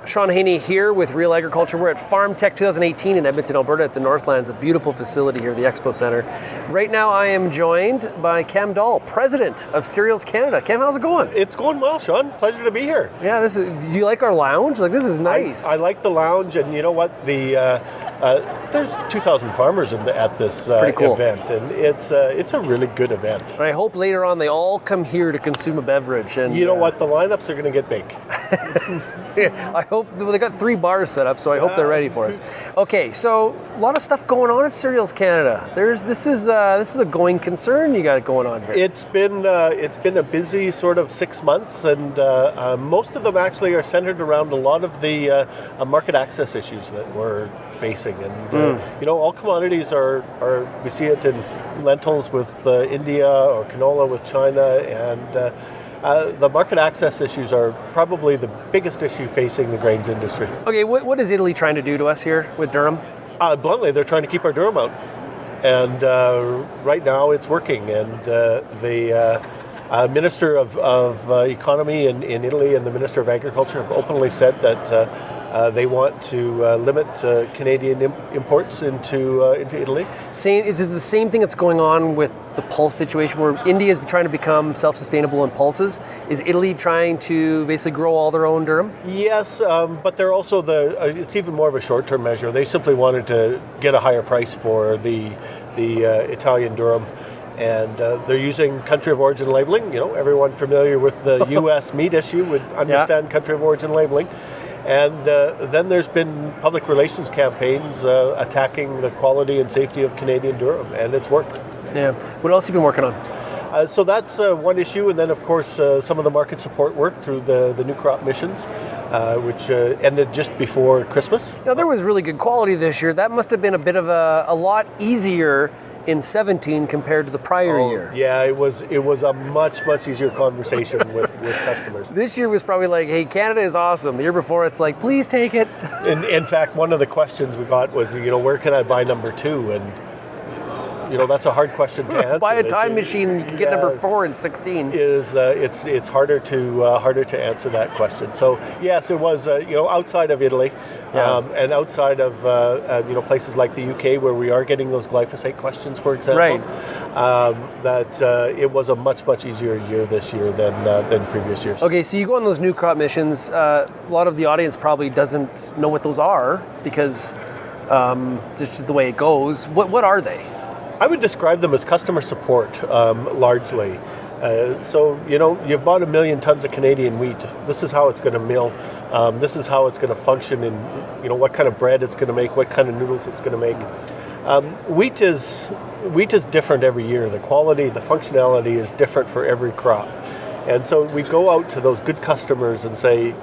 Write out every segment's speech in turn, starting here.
Sean Haney here with Real Agriculture. We're at Farm Tech 2018 in Edmonton, Alberta at the Northlands, a beautiful facility here at the Expo Center. Right now I am joined by Cam Dahl, President of Cereals Canada. Cam, how's it going? It's going well, Sean. Pleasure to be here. Yeah, do you like our lounge? Like, this is nice. I like the lounge, and you know what? There's 2,000 farmers at this cool event, and it's a really good event. And I hope later on they all come here to consume a beverage. And you know what? The lineups are going to get big. I hope they got 3 bars set up, so I hope they're ready for us. Okay, so a lot of stuff going on at Cereals Canada. This is a going concern you got going on here. It's been a busy sort of 6 months, and most of them actually are centered around a lot of the market access issues that we're facing. And all commodities are we see it in lentils with India or canola with China, and the market access issues are probably the biggest issue facing the grains industry. Okay, what is Italy trying to do to us here with durum? Bluntly, they're trying to keep our durum out. And right now it's working. And the Minister of Economy in Italy and the Minister of Agriculture have openly said that they want to limit Canadian imports into Italy. Is it the same thing that's going on with the pulse situation, where India is trying to become self-sustainable in pulses? Is Italy trying to basically grow all their own durum? Yes, but they're also it's even more of a short-term measure. They simply wanted to get a higher price for the Italian durum. And they're using country of origin labeling. You know, everyone familiar with the U.S. meat issue would understand country of origin labeling. And then there's been public relations campaigns attacking the quality and safety of Canadian durum, and it's worked. Yeah. What else have you been working on? So that's one issue, and then of course some of the market support work through the new crop missions, which ended just before Christmas. Now, there was really good quality this year. That must have been a bit of a lot easier in 17 compared to the prior year. Yeah, it was a much easier conversation with customers. This year was probably like, hey, Canada is awesome. The year before, it's like, please take it. In fact, one of the questions we got was, where can I buy number 2? And that's a hard question to answer. Buy a time machine, you can get number 4 in 16. It's harder to answer that question. So yes, it was outside of Italy, and outside of places like the UK, where we are getting those glyphosate questions, for example. Right. That it was a much easier year this year than previous years. Okay, so you go on those new crop missions. A lot of the audience probably doesn't know what those are, because this is the way it goes. What are they? I would describe them as customer support, largely. So, you've bought 1 million tons of Canadian wheat. This is how it's going to mill. This is how it's going to function in, what kind of bread it's going to make, what kind of noodles it's going to make. Wheat is different every year. The quality, the functionality is different for every crop. And so we go out to those good customers and say,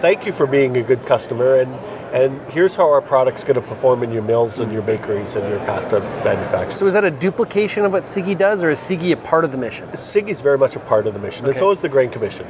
thank you for being a good customer, and here's how our product's going to perform in your mills and your bakeries and your pasta manufacturers. So is that a duplication of what SIGI does, or is SIGI a part of the mission? SIGI's very much a part of the mission, okay. And so is the Grain Commission.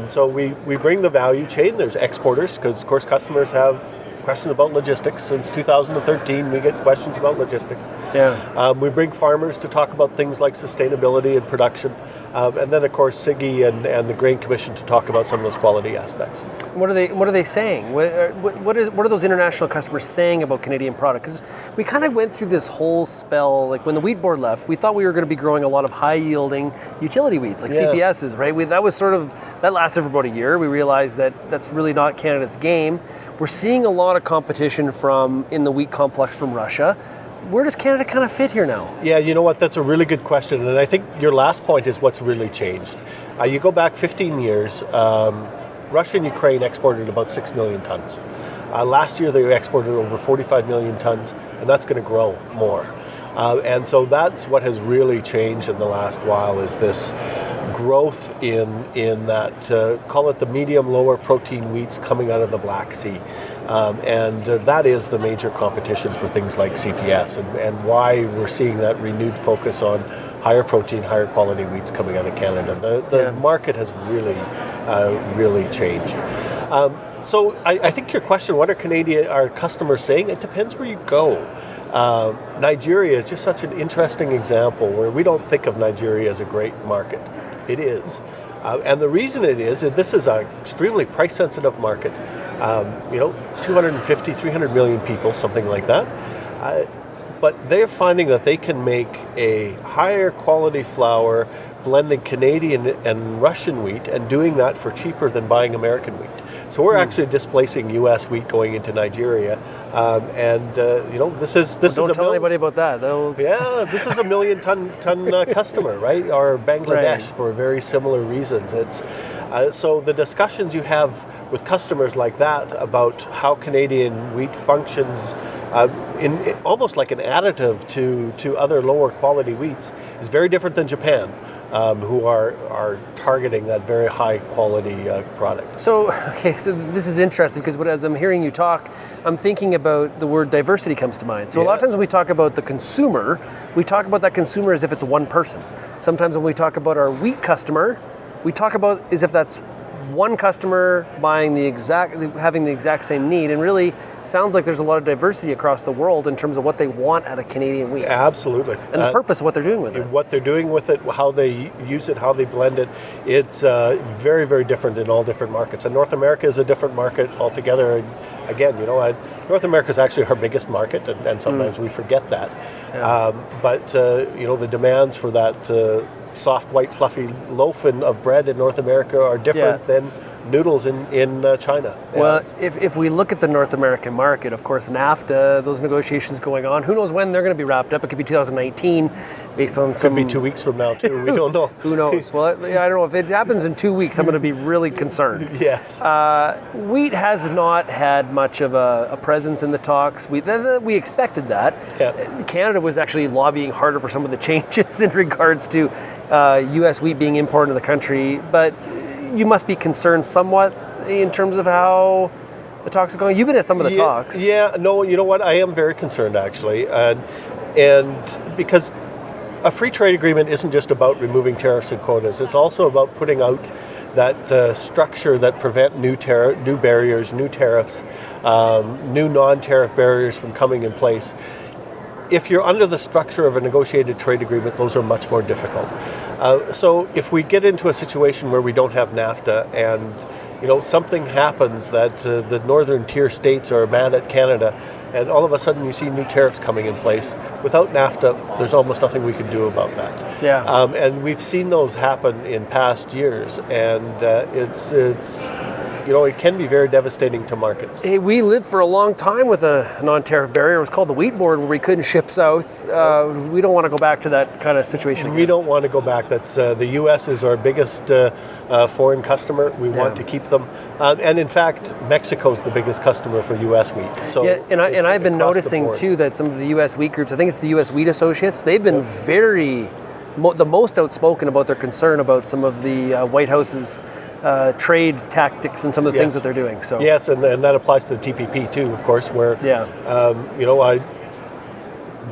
So we bring the value chain. There's exporters, because of course customers have questions about logistics. Since 2013, we get questions about logistics. Yeah. We bring farmers to talk about things like sustainability and production. And then, of course, SIGI and the Grain Commission to talk about some of those quality aspects. What are they saying? What are those international customers saying about Canadian product? Because we kind of went through this whole spell, like when the wheat board left, we thought we were going to be growing a lot of high-yielding utility wheats, like CPSs, right? That lasted for about a year. We realized that that's really not Canada's game. We're seeing a lot of competition in the wheat complex from Russia. Where does Canada kind of fit here now? Yeah, you know what? That's a really good question. And I think your last point is what's really changed. You go back 15 years, Russia and Ukraine exported about 6 million tons. Last year, they exported over 45 million tons, and that's going to grow more. And so that's what has really changed in the last while, is this growth in that, call it the medium, lower protein wheats coming out of the Black Sea. And that is the major competition for things like CPS, and why we're seeing that renewed focus on higher protein, higher quality wheats coming out of Canada. The market has really changed. So I think your question, what are our customers saying? It depends where you go. Nigeria is just such an interesting example where we don't think of Nigeria as a great market. It is. And the reason it is, this is an extremely price-sensitive market. 250, 300 million people, something like that. But they're finding that they can make a higher quality flour blending Canadian and Russian wheat and doing that for cheaper than buying American wheat. So we're actually displacing U.S. wheat going into Nigeria. This is Don't tell anybody about that. Yeah, this is a million ton customer, right? Or Bangladesh Right. for very similar reasons. It's so the discussions you have with customers like that about how Canadian wheat functions in almost like an additive to other lower quality wheats is very different than Japan, who are targeting that very high quality product. So this is interesting because as I'm hearing you talk, I'm thinking about the word diversity comes to mind. So a lot of times when we talk about the consumer, we talk about that consumer as if it's one person. Sometimes when we talk about our wheat customer, we talk about as if that's one customer having the exact same need, and really sounds like there's a lot of diversity across the world in terms of what they want out of Canadian wheat. Absolutely. And the purpose of what they're doing with it. What they're doing with it, how they use it, how they blend it, it's very, very different in all different markets. And North America is a different market altogether. Again, North America is actually our biggest market, and sometimes we forget that. Yeah. The demands for that soft, white, fluffy loaf of bread in North America are different than noodles in China. Well, if we look at the North American market, of course, NAFTA, those negotiations going on, who knows when they're going to be wrapped up? It could be 2019, based on some... Could be 2 weeks from now, too. We don't know. Who knows? Well, I don't know. If it happens in 2 weeks, I'm going to be really concerned. Yes. Wheat has not had much of a presence in the talks. We expected that. Yeah. Canada was actually lobbying harder for some of the changes in regards to U.S. wheat being imported into the country, but you must be concerned somewhat in terms of how the talks are going. You've been at some of the talks. Yeah, no, you know what? I am very concerned, actually. And because a free trade agreement isn't just about removing tariffs and quotas. It's also about putting out that structure that prevent new barriers, new tariffs, new non-tariff barriers from coming in place. If you're under the structure of a negotiated trade agreement, those are much more difficult. So if we get into a situation where we don't have NAFTA and something happens that the northern tier states are mad at Canada, and all of a sudden you see new tariffs coming in place, without NAFTA, there's almost nothing we can do about that. Yeah. And we've seen those happen in past years, and it's it can be very devastating to markets. Hey, we lived for a long time with a non-tariff barrier. It was called the wheat board, where we couldn't ship south. We don't want to go back to that kind of situation again. We don't want to go back. That's the U.S. is our biggest foreign customer. We want to keep them. And in fact, Mexico's the biggest customer for U.S. wheat. So yeah, and I've been noticing too that some of the U.S. wheat groups, I think it's the U.S. Wheat Associates, they've been the most outspoken about their concern about some of the White House's trade tactics and some of the things that they're doing. So yes, and that applies to the TPP too, of course. Where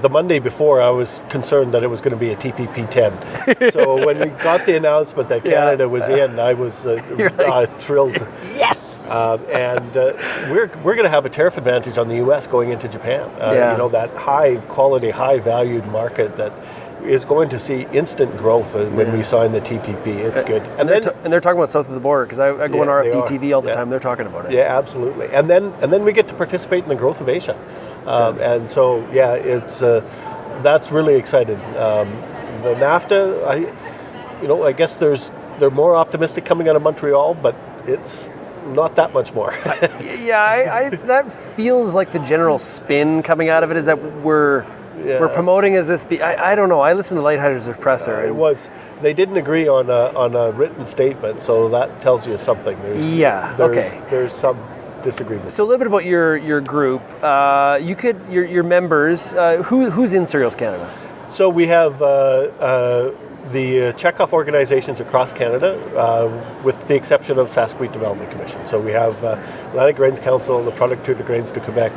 the Monday before, I was concerned that it was going to be a TPP 10. So when we got the announcement that Canada was in, I was thrilled. Yes. We're going to have a tariff advantage on the U.S. going into Japan. That high quality, high valued market that is going to see instant growth when we sign the TPP. It's good. And they're talking about south of the border, because I go on RFD TV all the time. They're talking about it. Yeah, absolutely. And then we get to participate in the growth of Asia. And so, it's that's really exciting. The NAFTA, I guess they're more optimistic coming out of Montreal, but it's not that much more. That feels like the general spin coming out of it is that we're promoting as this. I don't know. I listened to Lighthouse's presser. It was. They didn't agree on a written statement, so that tells you something. There's some disagreement. So a little bit about your group. Your members. Who's in Cereals Canada? So we have the checkoff organizations across Canada, with the exception of Sask Wheat Development Commission. So we have Atlantic Grains Council, the Product to the Grains de Quebec,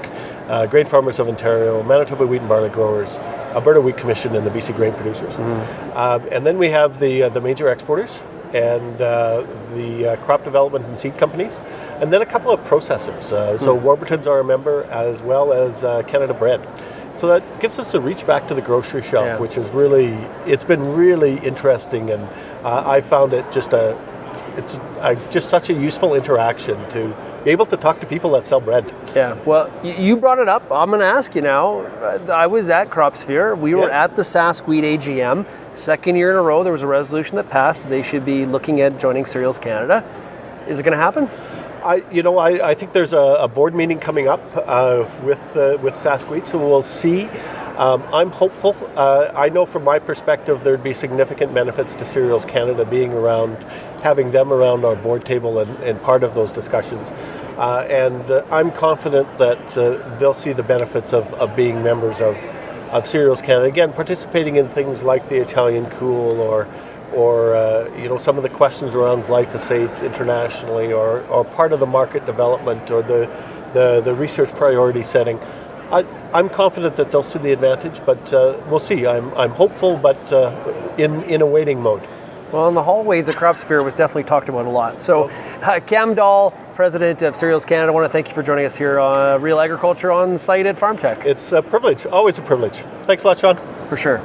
Grain Farmers of Ontario, Manitoba Wheat and Barley Growers, Alberta Wheat Commission, and the BC Grain Producers. Mm-hmm. And then we have the major exporters and the crop development and seed companies, and then a couple of processors. So Warburton's are a member, as well as Canada Bread. So that gives us a reach back to the grocery shelf, which is it's been really interesting, and I found it just such a useful interaction to be able to talk to people that sell bread. Yeah, well, you brought it up. I'm going to ask you now. I was at CropSphere. We were at the Sask Wheat AGM. Second year in a row, there was a resolution that passed that they should be looking at joining Cereals Canada. Is it going to happen? I think there's a board meeting coming up with Sask Wheat, so we'll see. I'm hopeful. I know from my perspective there'd be significant benefits to Cereals Canada being around, having them around our board table and part of those discussions. And I'm confident that they'll see the benefits of being members of Cereals Canada. Again, participating in things like the Italian Cool or some of the questions around glyphosate internationally or part of the market development or the research priority setting. I'm confident that they'll see the advantage, but we'll see. I'm hopeful, but in a waiting mode. Well, in the hallways at CropSphere was definitely talked about a lot. So, Cam Dahl, President of Cereals Canada, I want to thank you for joining us here on Real Agriculture on site at FarmTech. It's a privilege, always a privilege. Thanks a lot, Sean. For sure.